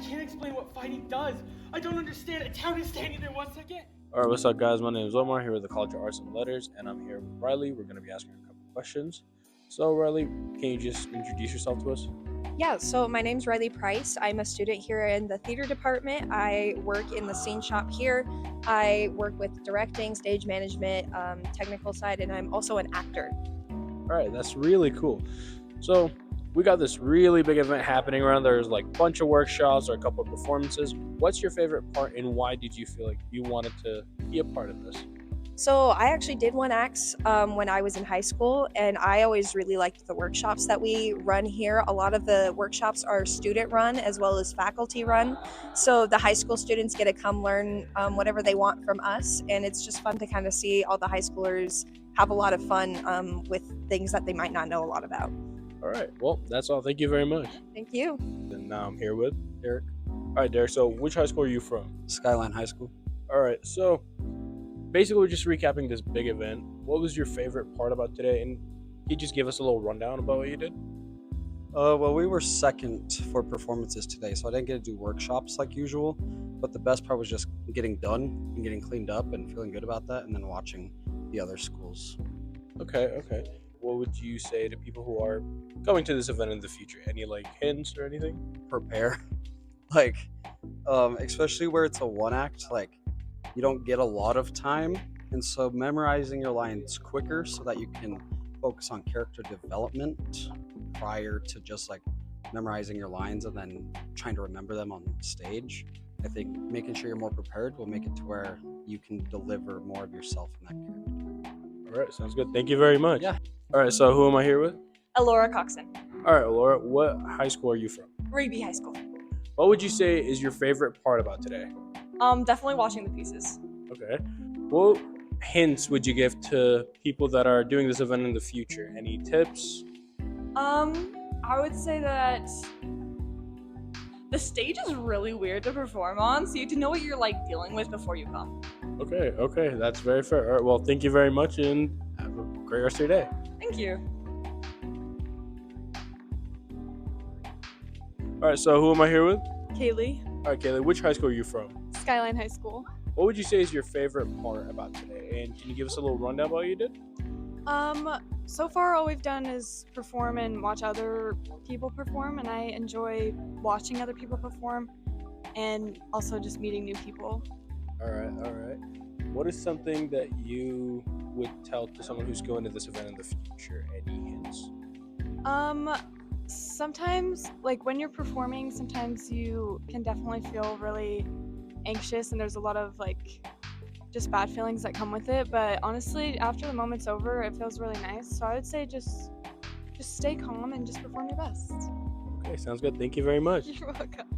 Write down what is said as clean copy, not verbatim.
can't explain what fighting does. I don't understand. A town is standing there 1 second. All right, what's up, guys? My name is Omar here with the College of Arts and Letters, and I'm here with Riley. We're going to be asking a couple questions. So, Riley, can you just introduce yourself to us? Yeah, so my name's Riley Price. I'm a student here in the theater department. I work in the scene shop here. I work with directing, stage management, technical side, and I'm also an actor. All right, that's really cool. So, we got this really big event happening around. There's like a bunch of workshops or a couple of performances. What's your favorite part, and why did you feel like you wanted to be a part of this? So I actually did one act when I was in high school, and I always really liked the workshops that we run here. A lot of the workshops are student run as well as faculty run. So the high school students get to come learn whatever they want from us, and it's just fun to kind of see all the high schoolers have a lot of fun with things that they might not know a lot about. All right, well, that's all. Thank you very much. Thank you. And now I'm here with Derek. All right, Derek, so which high school are you from? Skyline High School. All right, so basically we're just recapping this big event. What was your favorite part about today? And can you just give us a little rundown about what you did? Well, we were second for performances today, so I didn't get to do workshops like usual. But the best part was just getting done and getting cleaned up and feeling good about that, and then watching the other schools. Okay. What would you say to people who are going to this event in the future? Any like hints or anything? Prepare, especially where it's a one act. You don't get a lot of time, and so memorizing your lines quicker so that you can focus on character development prior to just memorizing your lines and then trying to remember them on stage. I think making sure you're more prepared will make it to where you can deliver more of yourself in that character. All right, sounds good. Thank you very much. Yeah. All right, so who am I here with? Laura Coxon, All right, Laura, what high school are you from? Rigby High School. What would you say is your favorite part about today? Definitely watching the pieces. Okay. What hints would you give to people that are doing this event in the future? Any tips? I would say that the stage is really weird to perform on, so you have to know what you're dealing with before you come. Okay, that's very fair. All right, well, thank you very much, and have a great rest of your day. Thank you. All right, so who am I here with? Kaylee, All right, Kaylee, which high school are you from? Skyline High School. What would you say is your favorite part about today? And can you give us a little rundown about what you did? So far all we've done is perform and watch other people perform, and I enjoy watching other people perform and also just meeting new people. All right. What is something that you would tell to someone who's going to this event in the future? Any hints? Sometimes when you're performing, sometimes you can definitely feel really anxious and there's a lot of just bad feelings that come with it, but honestly after the moment's over it feels really nice. So I would say just stay calm and just perform your best. Okay, sounds good. Thank you very much. You're welcome.